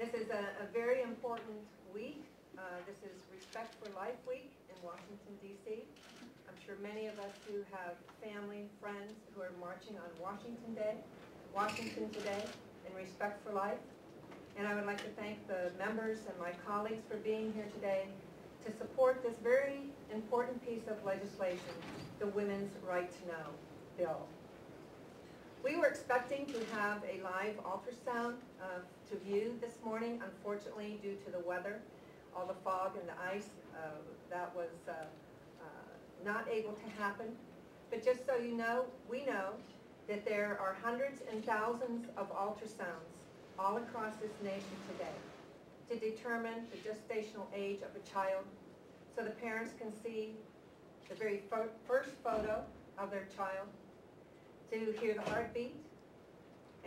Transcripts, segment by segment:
This is a very important week. This is Respect for Life Week in Washington, D.C. I'm sure many of us who have family, friends who are marching on Washington today in Respect for Life. And I would like to thank the members and my colleagues for being here today to support this very important piece of legislation, the Women's Right to Know bill. We were expecting to have a live ultrasound to view this morning. Unfortunately, due to the weather, all the fog and the ice, that was not able to happen. But just so you know, we know that there are hundreds and thousands of ultrasounds all across this nation today to determine the gestational age of a child so the parents can see the very first photo of their child, to hear the heartbeat,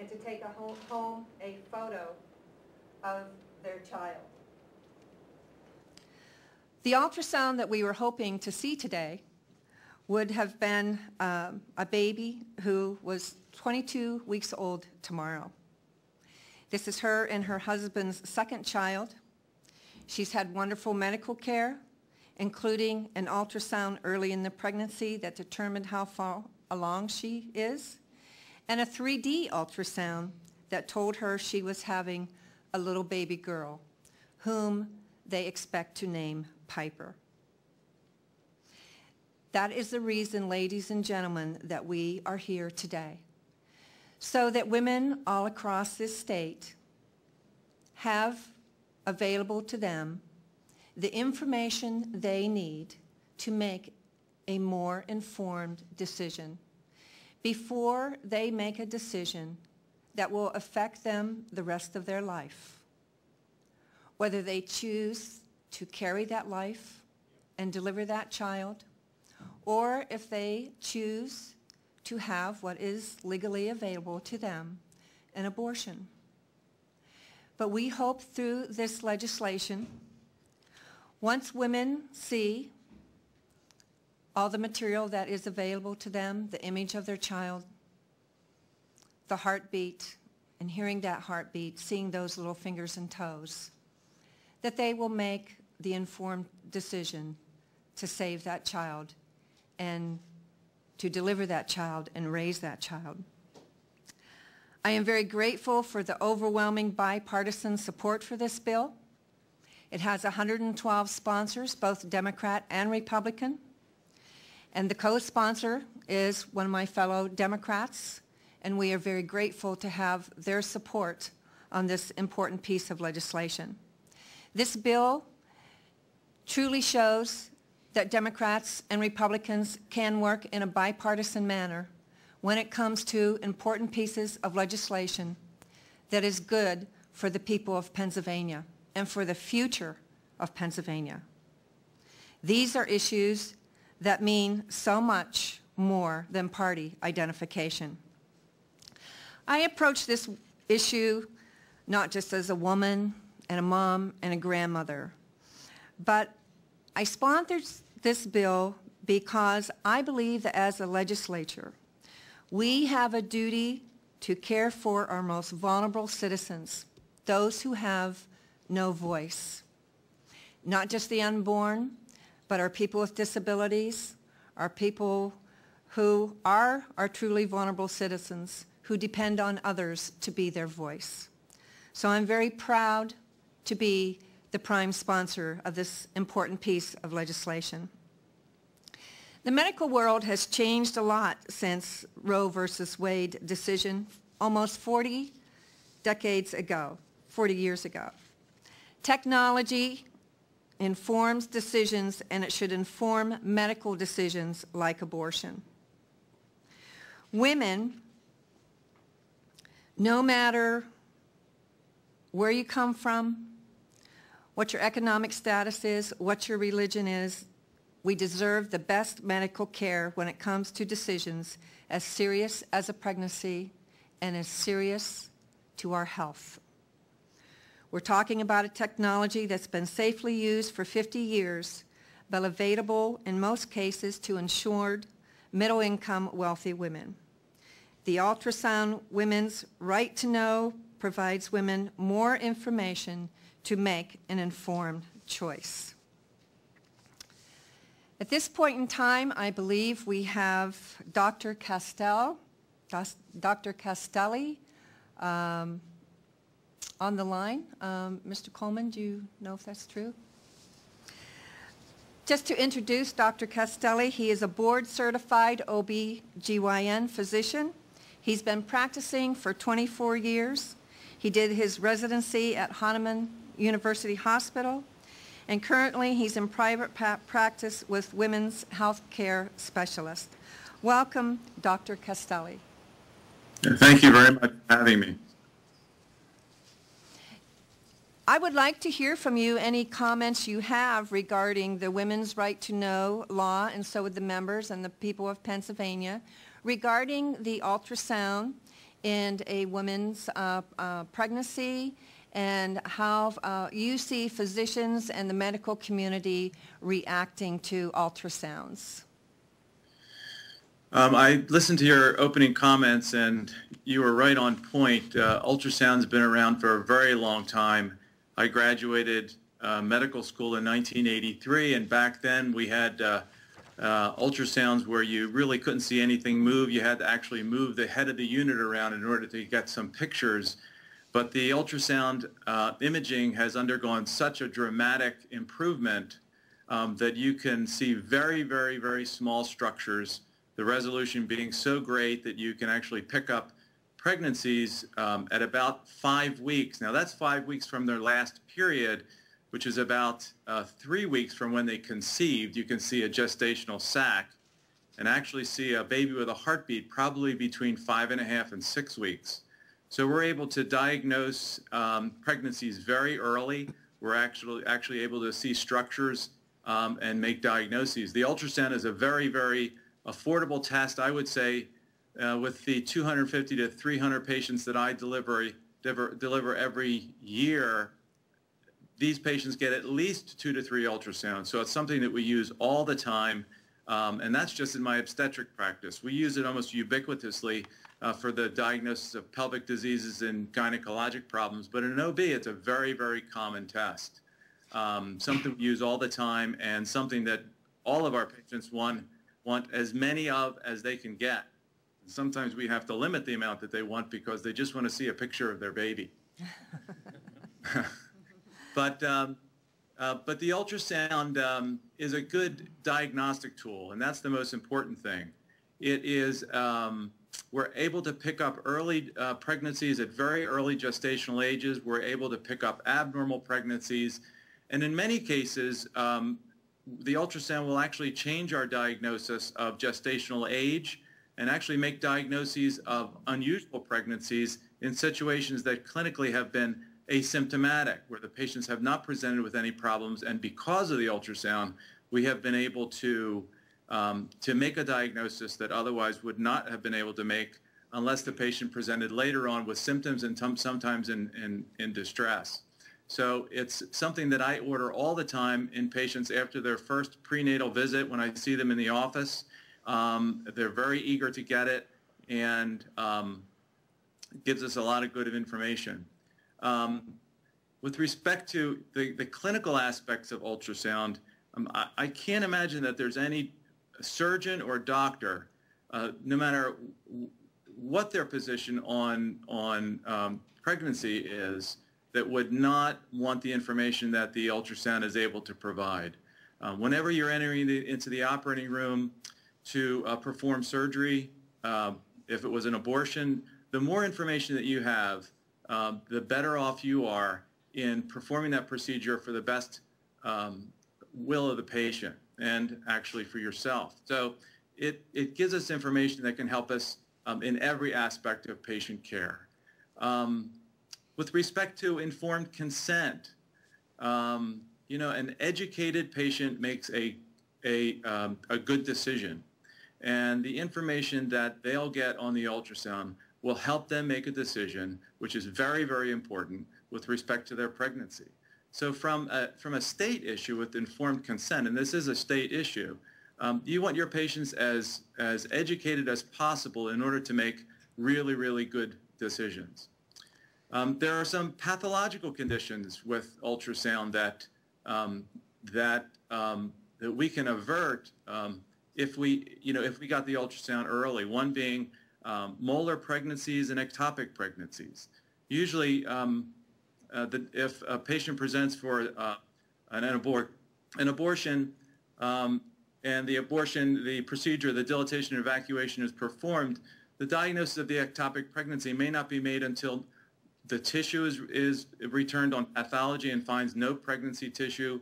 and to take home a photo of their child. The ultrasound that we were hoping to see today would have been a baby who was 22 weeks old tomorrow. This is her and her husband's second child. She's had wonderful medical care, including an ultrasound early in the pregnancy that determined how far along she is, and a 3D ultrasound that told her she was having a little baby girl, whom they expect to name Piper. That is the reason, ladies and gentlemen, that we are here today, so that women all across this state have available to them the information they need to make a more informed decision before they make a decision that will affect them the rest of their life. Whether they choose to carry that life and deliver that child, or if they choose to have what is legally available to them, an abortion. But we hope through this legislation, once women see all the material that is available to them, the image of their child, the heartbeat, and hearing that heartbeat, seeing those little fingers and toes, that they will make the informed decision to save that child and to deliver that child and raise that child. I am very grateful for the overwhelming bipartisan support for this bill. It has 112 sponsors, both Democrat and Republican. And the co-sponsor is one of my fellow Democrats, and we are very grateful to have their support on this important piece of legislation. This bill truly shows that Democrats and Republicans can work in a bipartisan manner when it comes to important pieces of legislation that is good for the people of Pennsylvania and for the future of Pennsylvania. These are issues that mean so much more than party identification. I approach this issue not just as a woman and a mom and a grandmother, but I sponsored this bill because I believe that as a legislature, we have a duty to care for our most vulnerable citizens, those who have no voice. Not just the unborn, but our people with disabilities, our people who are our truly vulnerable citizens who depend on others to be their voice. So I'm very proud to be the prime sponsor of this important piece of legislation. The medical world has changed a lot since Roe versus Wade decision almost 40 years ago. Technology informs decisions, and it should inform medical decisions like abortion. Women, no matter where you come from, what your economic status is, what your religion is, we deserve the best medical care when it comes to decisions as serious as a pregnancy and as serious to our health. We're talking about a technology that's been safely used for 50 years, but available in most cases to insured, middle-income, wealthy women. The ultrasound Women's Right to Know provides women more information to make an informed choice. At this point in time, I believe we have Dr. Castelli on the line. Mr. Coleman, do you know if that's true? Just to introduce Dr. Castelli, he is a board-certified OB/GYN physician. He's been practicing for 24 years. He did his residency at Hahnemann University Hospital, and currently he's in private practice with women's health care specialists. Welcome, Dr. Castelli. Thank you very much for having me. I would like to hear from you any comments you have regarding the Women's Right to Know law, and so would the members and the people of Pennsylvania, regarding the ultrasound in a woman's pregnancy, and how you see physicians and the medical community reacting to ultrasounds. I listened to your opening comments, and you were right on point. Ultrasound's been around for a very long time. I graduated medical school in 1983, and back then we had ultrasounds where you really couldn't see anything move. You had to actually move the head of the unit around in order to get some pictures. But the ultrasound imaging has undergone such a dramatic improvement that you can see very, very, very small structures, the resolution being so great that you can actually pick up pregnancies at about 5 weeks. Now that's 5 weeks from their last period, which is about 3 weeks from when they conceived. You can see a gestational sac and actually see a baby with a heartbeat probably between 5.5 and 6 weeks. So we're able to diagnose pregnancies very early. We're actually able to see structures and make diagnoses. The ultrasound is a very, very affordable test. I would say with the 250 to 300 patients that I deliver every year, these patients get at least 2 to 3 ultrasounds. So it's something that we use all the time, and that's just in my obstetric practice. We use it almost ubiquitously for the diagnosis of pelvic diseases and gynecologic problems, but in an OB, it's a very, very common test. Something we use all the time, and something that all of our patients want as many of as they can get. Sometimes we have to limit the amount that they want because they just want to see a picture of their baby. But the ultrasound is a good diagnostic tool, and that's the most important thing. It is, we're able to pick up early pregnancies at very early gestational ages. We're able to pick up abnormal pregnancies, and in many cases, the ultrasound will actually change our diagnosis of gestational age and actually make diagnoses of unusual pregnancies in situations that clinically have been asymptomatic, where the patients have not presented with any problems, and because of the ultrasound, we have been able to make a diagnosis that otherwise would not have been able to make unless the patient presented later on with symptoms and sometimes in distress. So it's something that I order all the time in patients after their first prenatal visit. When I see them in the office, they're very eager to get it, and gives us a lot of good information. With respect to the clinical aspects of ultrasound, I can't imagine that there's any surgeon or doctor, no matter what their position on pregnancy is, that would not want the information that the ultrasound is able to provide. Whenever you're entering into the operating room to perform surgery, if it was an abortion, the more information that you have, the better off you are in performing that procedure for the best will of the patient and actually for yourself. So it gives us information that can help us in every aspect of patient care. With respect to informed consent, you know, an educated patient makes a good decision, and the information that they'll get on the ultrasound will help them make a decision, which is very, very important with respect to their pregnancy. So from a state issue with informed consent, and this is a state issue, you want your patients as educated as possible in order to make really, really good decisions. There are some pathological conditions with ultrasound that that we can avert if we got the ultrasound early. One being molar pregnancies and ectopic pregnancies. Usually, if a patient presents for an abortion, and the procedure, the dilatation and evacuation is performed, the diagnosis of the ectopic pregnancy may not be made until the tissue is returned on pathology and finds no pregnancy tissue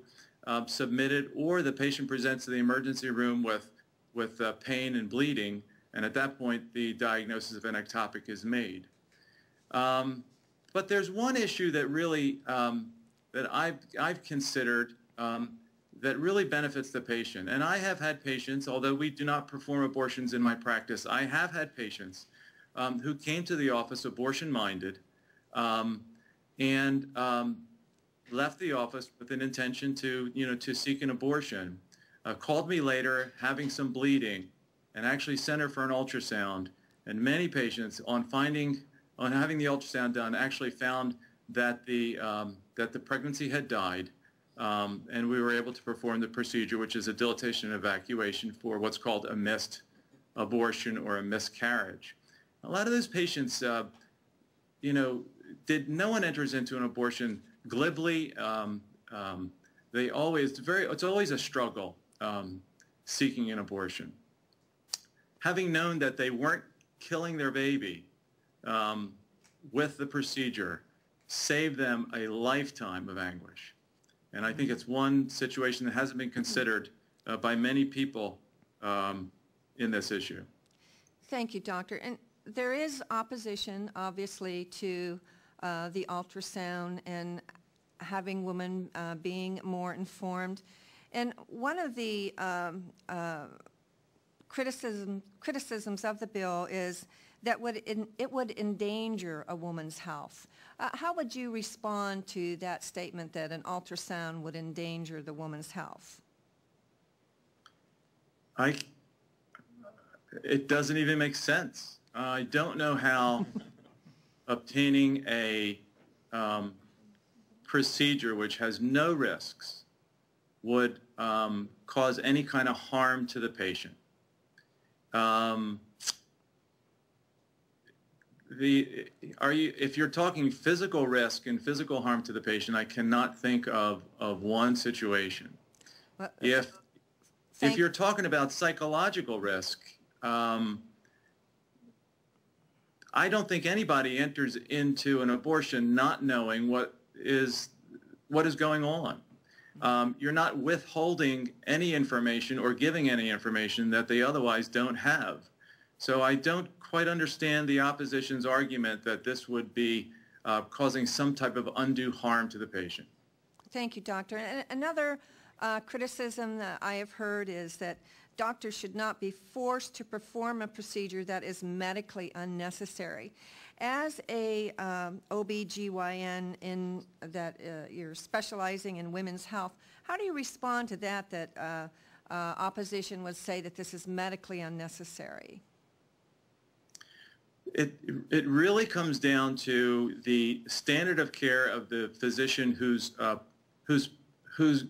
submitted, or the patient presents to the emergency room with pain and bleeding, and at that point the diagnosis of an ectopic is made. But there's one issue that really that I've considered that really benefits the patient. And I have had patients, although we do not perform abortions in my practice, I have had patients who came to the office abortion-minded and left the office with an intention to seek an abortion, called me later having some bleeding, and actually sent her for an ultrasound. And many patients, on having the ultrasound done, actually found that the pregnancy had died, and we were able to perform the procedure, which is a dilatation and evacuation for what's called a missed abortion or a miscarriage. A lot of those patients, no one enters into an abortion glibly. It's always a struggle seeking an abortion. Having known that they weren't killing their baby with the procedure saved them a lifetime of anguish. And I think it's one situation that hasn't been considered by many people in this issue. Thank you, Doctor. And there is opposition, obviously, to the ultrasound and having women being more informed. And one of the criticisms of the bill is that it would endanger a woman's health. How would you respond to that statement that an ultrasound would endanger the woman's health? It doesn't even make sense. I don't know how obtaining a procedure which has no risks would cause any kind of harm to the patient. If you're talking physical risk and physical harm to the patient, I cannot think of one situation. Well, if you're talking about psychological risk, I don't think anybody enters into an abortion not knowing what is going on. You're not withholding any information or giving any information that they otherwise don't have. So I don't quite understand the opposition's argument that this would be causing some type of undue harm to the patient. Thank you, Doctor. And another criticism that I have heard is that doctors should not be forced to perform a procedure that is medically unnecessary. As a OB/GYN in that you're specializing in women's health, how do you respond to that opposition would say that this is medically unnecessary? It really comes down to the standard of care of the physician who's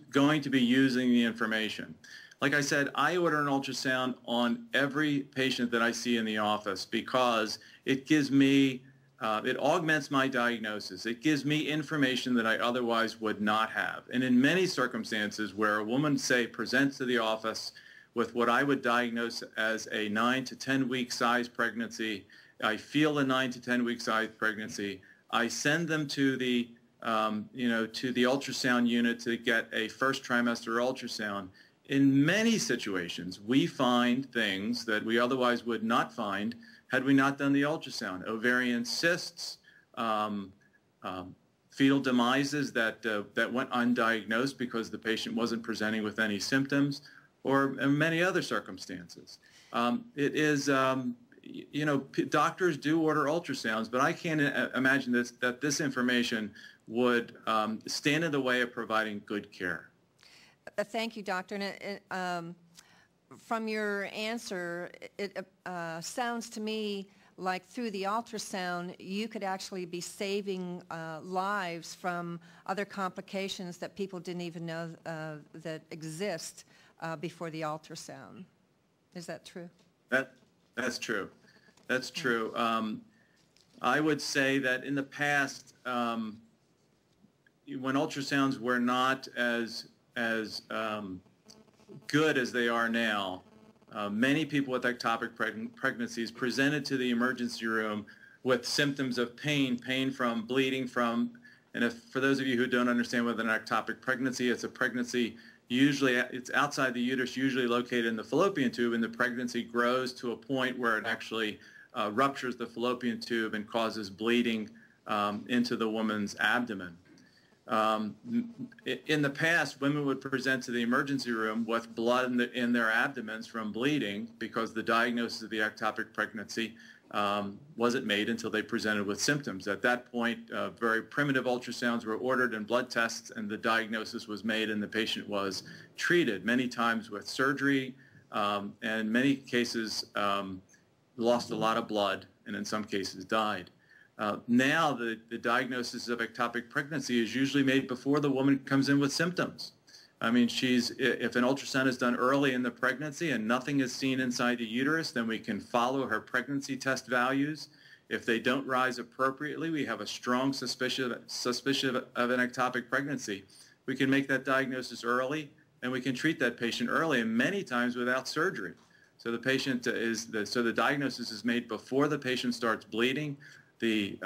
going to be using the information. Like I said, I order an ultrasound on every patient that I see in the office because it gives me, it augments my diagnosis. It gives me information that I otherwise would not have. And in many circumstances where a woman, say, presents to the office with what I would diagnose as a 9 to 10 week size pregnancy, I feel a 9 to 10 week size pregnancy, I send them to the to the ultrasound unit to get a first trimester ultrasound. In many situations, we find things that we otherwise would not find had we not done the ultrasound. Ovarian cysts, fetal demises that went undiagnosed because the patient wasn't presenting with any symptoms, or many other circumstances. It is, doctors do order ultrasounds, but I can't imagine that this information would stand in the way of providing good care. Thank you, Doctor. And from your answer, it sounds to me like through the ultrasound, you could actually be saving lives from other complications that people didn't even know that exist before the ultrasound. Is that true? That's true. That's true. I would say that in the past, when ultrasounds were not as good as they are now, many people with ectopic pregnancies presented to the emergency room with symptoms of pain from bleeding from, and for those of you who don't understand what an ectopic pregnancy, it's a pregnancy, usually it's outside the uterus, usually located in the fallopian tube, and the pregnancy grows to a point where it actually ruptures the fallopian tube and causes bleeding into the woman's abdomen. In the past, women would present to the emergency room with blood in their abdomens from bleeding because the diagnosis of the ectopic pregnancy wasn't made until they presented with symptoms. At that point, very primitive ultrasounds were ordered and blood tests, and the diagnosis was made and the patient was treated, many times with surgery, and in many cases lost a lot of blood and in some cases died. Now the diagnosis of ectopic pregnancy is usually made before the woman comes in with symptoms. I mean, if an ultrasound is done early in the pregnancy and nothing is seen inside the uterus, then we can follow her pregnancy test values. If they don't rise appropriately, we have a strong suspicion of an ectopic pregnancy. We can make that diagnosis early, and we can treat that patient early, and many times without surgery. So the diagnosis is made before the patient starts bleeding. The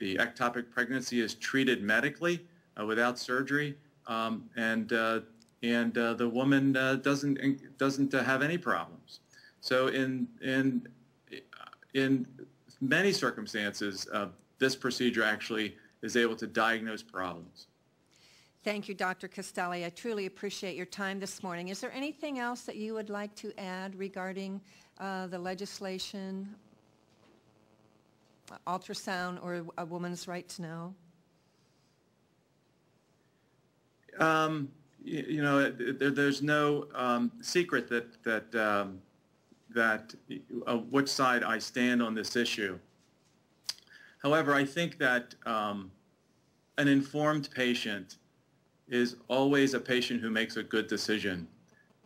ectopic pregnancy is treated medically without surgery, and the woman doesn't have any problems. So in many circumstances, this procedure actually is able to diagnose problems. Thank you, Dr. Castelli. I truly appreciate your time this morning. Is there anything else that you would like to add regarding the legislation, ultrasound, or a woman's right to know? There's no secret that which side I stand on this issue. However, I think that an informed patient is always a patient who makes a good decision.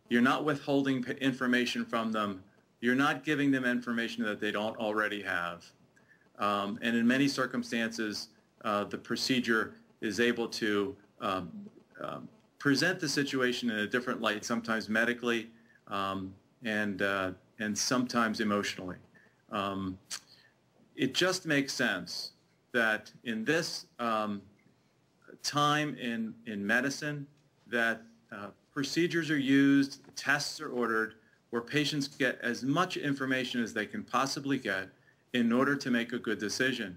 You're not withholding information from them. You're not giving them information that they don't already have. And in many circumstances, the procedure is able to present the situation in a different light, sometimes medically and sometimes emotionally. It just makes sense that in this time in medicine that procedures are used, tests are ordered, where patients get as much information as they can possibly get in order to make a good decision.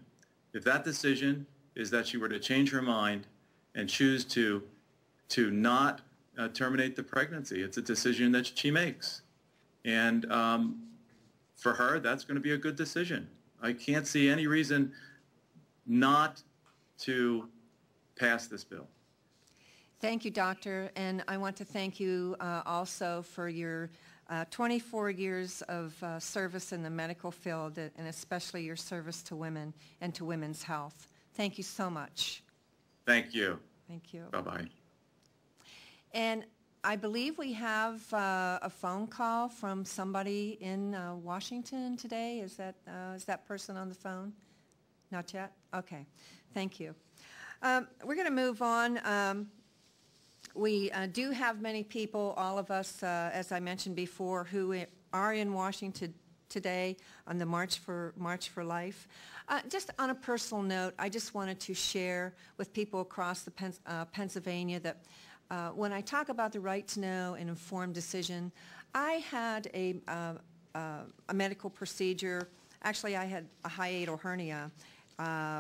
If that decision is that she were to change her mind and choose to not terminate the pregnancy, it's a decision that she makes. And for her, that's going to be a good decision. I can't see any reason not to pass this bill. Thank you, Doctor, and I want to thank you also for your 24 years of service in the medical field, and especially your service to women and to women's health. Thank you so much. Thank you. Thank you. Bye-bye. And I believe we have a phone call from somebody in Washington today. Is that person on the phone? Not yet? Okay. Thank you. We're going to move on. We do have many people, all of us, as I mentioned before, who are in Washington today on the March for Life. Just on a personal note, I just wanted to share with people across the Pennsylvania that when I talk about the right to know and informed decision, I had a medical procedure. Actually, I had a hiatal hernia,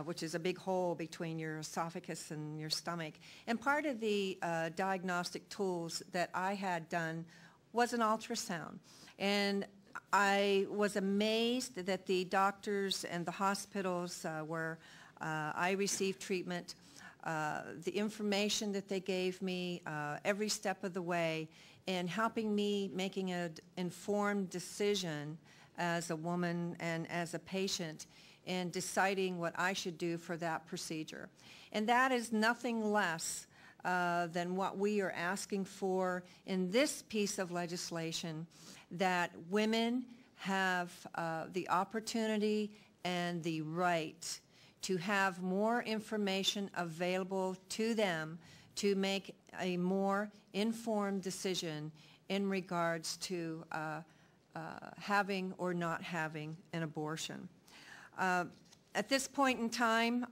which is a big hole between your esophagus and your stomach. And part of the diagnostic tools that I had done was an ultrasound. And I was amazed that the doctors and the hospitals where I received treatment, the information that they gave me every step of the way in helping me making an informed decision as a woman and as a patient in deciding what I should do for that procedure. And that is nothing less than what we are asking for in this piece of legislation, that women have the opportunity and the right to have more information available to them to make a more informed decision in regards to having or not having an abortion. At this point in time,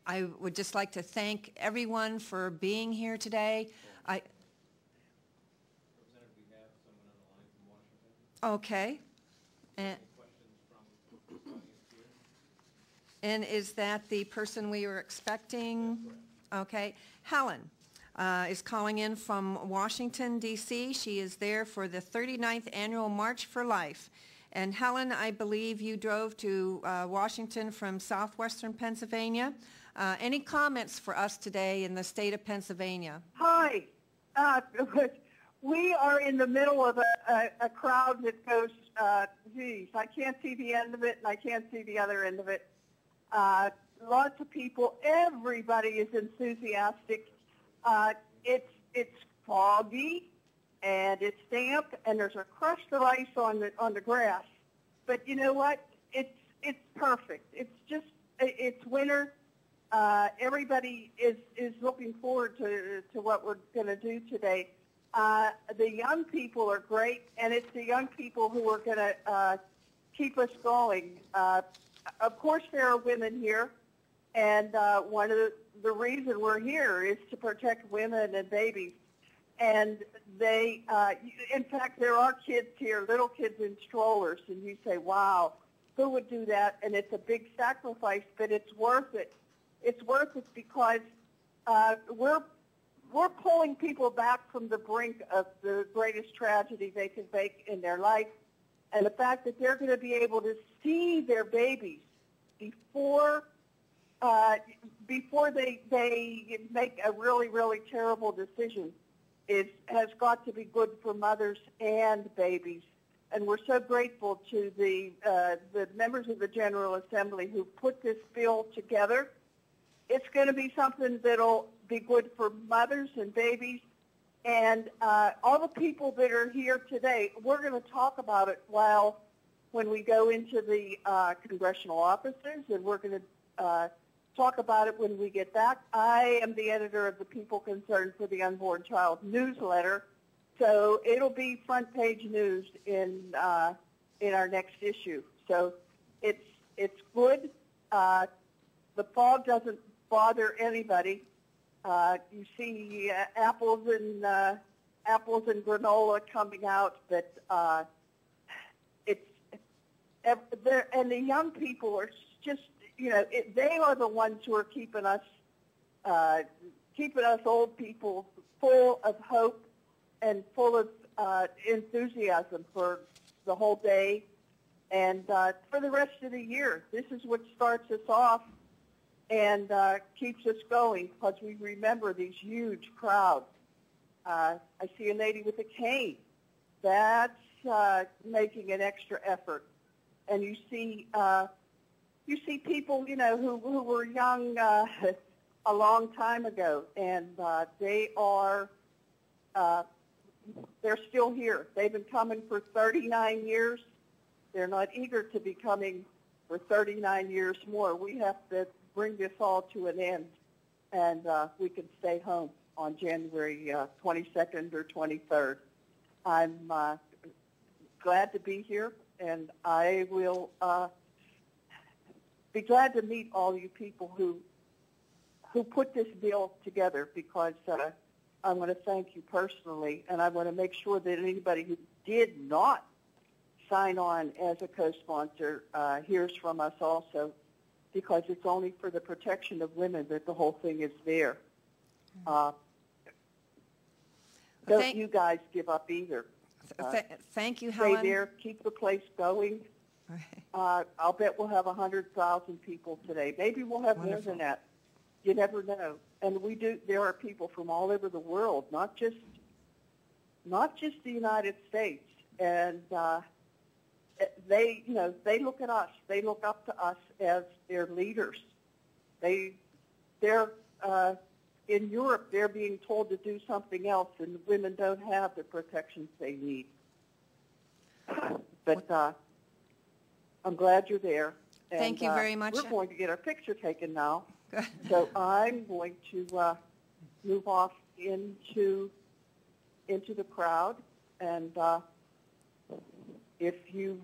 I would just like to thank everyone for being here today. Representative, we have someone on the line from Washington. Okay. And, Any questions from the audience here? and is that the person we were expecting? Okay. Helen is calling in from Washington, D.C. She is there for the 39th Annual March for Life. And Helen, I believe you drove to Washington from southwestern Pennsylvania. Any comments for us today in the state of Pennsylvania? Hi. We are in the middle of a crowd that goes, geez, I can't see the end of it and I can't see the other end of it. Lots of people, everybody is enthusiastic. It's foggy and it's damp and there's a crust of ice on the grass. But you know what? It's perfect. It's winter. Everybody is looking forward to what we're going to do today. The young people are great, and it's the young people who are going to keep us going. Of course, there are women here, and one of the reason we're here is to protect women and babies. And they, in fact, there are kids here, little kids in strollers, and you say, wow, who would do that? And it's a big sacrifice, but it's worth it. It's worth it because we're pulling people back from the brink of the greatest tragedy they can make in their life, and the fact that they're going to be able to see their babies before they make a really, really terrible decision has got to be good for mothers and babies. And we're so grateful to the members of the General Assembly who put this bill together. It's going to be something that'll be good for mothers and babies. And all the people that are here today, we're going to talk about it when we go into the congressional offices, and we're going to talk about it when we get back. I am the editor of the People Concerned for the Unborn Child newsletter, so it'll be front page news in our next issue. So it's good. The fog doesn't bother anybody. You see apples and granola coming out, but and the young people are just, they are the ones who are keeping us old people full of hope and full of enthusiasm for the whole day and for the rest of the year. This is what starts us off and keeps us going because we remember these huge crowds. I see a lady with a cane. That's making an extra effort. And you see people, who were young a long time ago, and they're still here. They've been coming for 39 years. They're not eager to be coming for 39 years more. We have to bring this all to an end, and we can stay home on January 22nd or 23rd. I'm glad to be here, and I will be glad to meet all you people who put this bill together, because I want to thank you personally, and I want to make sure that anybody who did not sign on as a co-sponsor hears from us also, because it's only for the protection of women that the whole thing is there. Don't you guys give up either. Thank you, Helen. Stay there. Keep the place going. I'll bet we'll have 100,000 people today. Maybe we'll have more than that. You never know. And we do. There are people from all over the world, not just the United States. and they look at us. They look up to us as their leaders. They're in Europe. They're being told to do something else, and women don't have the protections they need. But I'm glad you're there. And, Thank you very much. We're going to get our picture taken now. Good. So I'm going to move off into the crowd, and if you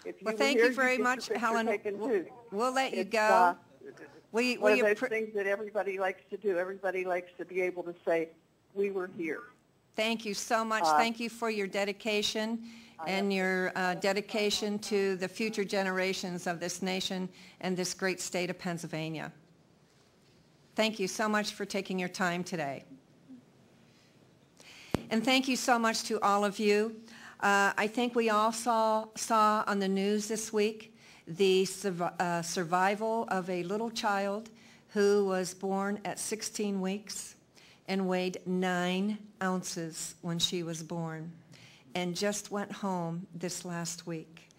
if you Well, thank were you here, very you'd get much, your picture Helen. taken, too. We'll let you It's, go. one of those things that everybody likes to do. Everybody likes to be able to say, "We were here." Thank you so much. Thank you for your dedication and your dedication to the future generations of this nation and this great state of Pennsylvania. Thank you so much for taking your time today. And thank you so much to all of you. I think we all saw on the news this week the survival of a little child who was born at 16 weeks and weighed 9 ounces when she was born and just went home this last week.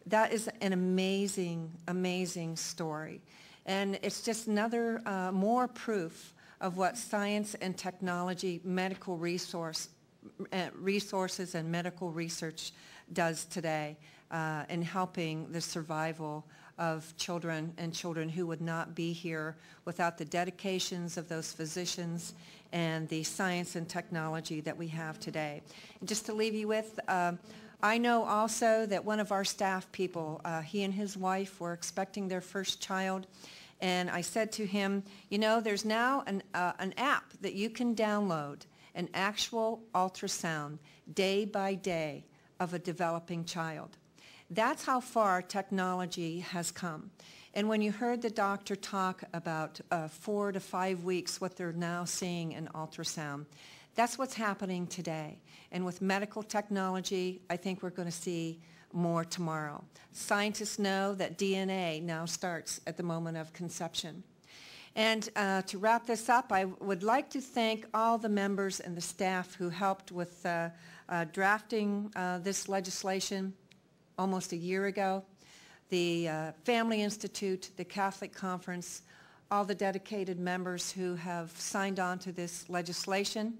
That is an amazing, amazing story. And it's just another more proof of what science and technology, medical resources and medical research does today in helping the survival of children and children who would not be here without the dedications of those physicians and the science and technology that we have today. And just to leave you with, I know also that one of our staff people, he and his wife were expecting their first child, and I said to him, you know, there's now an app that you can download, an actual ultrasound day by day of a developing child. That's how far technology has come. And when you heard the doctor talk about 4 to 5 weeks, what they're now seeing in ultrasound, that's what's happening today. And with medical technology, I think we're going to see more tomorrow. Scientists know that DNA now starts at the moment of conception. And to wrap this up, I would like to thank all the members and the staff who helped with drafting this legislation almost a year ago. The Family Institute, the Catholic Conference, all the dedicated members who have signed on to this legislation.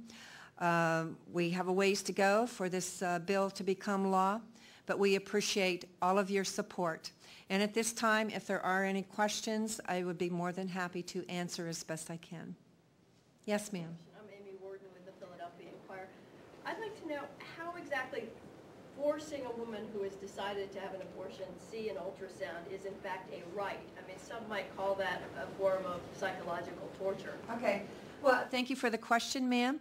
We have a ways to go for this bill to become law, but we appreciate all of your support. And at this time, if there are any questions, I would be more than happy to answer as best I can. Yes, ma'am. I'm Amy Warden with the Philadelphia Inquirer. I'd like to know how exactly forcing a woman who has decided to have an abortion see an ultrasound is in fact a right. I mean, some might call that a form of psychological torture. Okay. Well, thank you for the question, ma'am.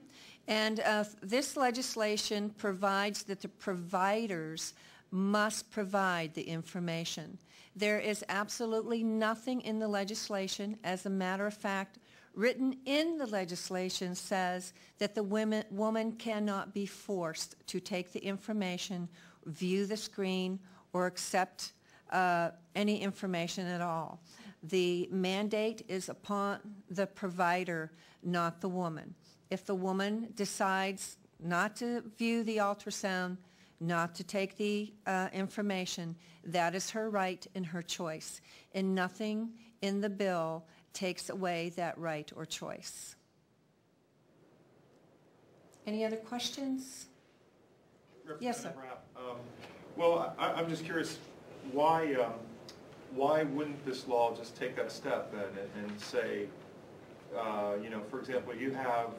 And this legislation provides that the providers must provide the information. There is absolutely nothing in the legislation. As a matter of fact, written in the legislation says that the woman cannot be forced to take the information, view the screen, or accept any information at all. The mandate is upon the provider, not the woman. If the woman decides not to view the ultrasound, not to take the information, that is her right and her choice. And nothing in the bill takes away that right or choice. Any other questions? Yes, sir. Rapp, well, I'm just curious, why wouldn't this law just take that step and say, you know, for example, you have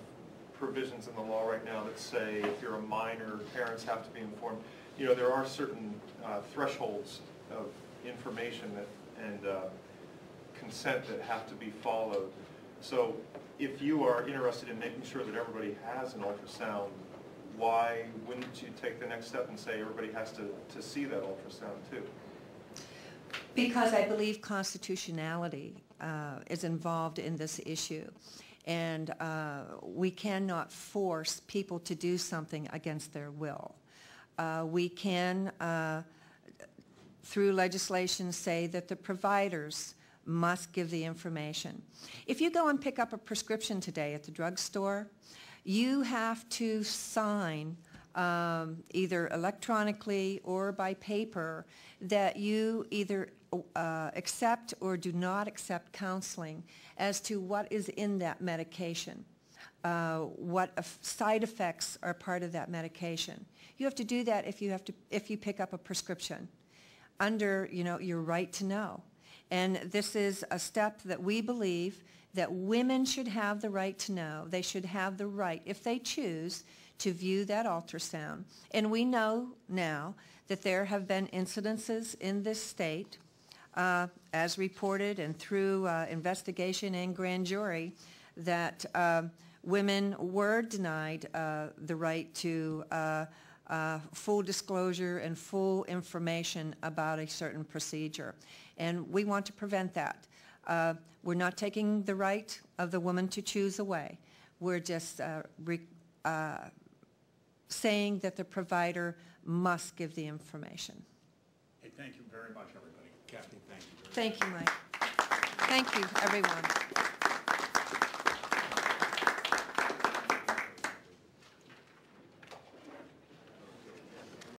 provisions in the law right now that say if you're a minor, parents have to be informed. You know, there are certain thresholds of information and consent that have to be followed. So if you are interested in making sure that everybody has an ultrasound, why wouldn't you take the next step and say everybody has to see that ultrasound too? Because I believe constitutionality is involved in this issue. And we cannot force people to do something against their will. We can, through legislation, say that the providers must give the information. If you go and pick up a prescription today at the drugstore, you have to sign either electronically or by paper that you either accept or do not accept counseling as to what is in that medication, what side effects are part of that medication. You have to do that if you pick up a prescription under, your right to know. And this is a step that we believe that women should have the right to know. They should have the right, if they choose, to view that ultrasound. And we know now that there have been incidences in this state, as reported and through investigation and grand jury, that women were denied the right to full disclosure and full information about a certain procedure. And we want to prevent that. We're not taking the right of the woman to choose away. We're just saying that the provider must give the information. Hey, thank you very much, everybody. Kathy, thank you very much. Thank you, Mike. Thank you, everyone.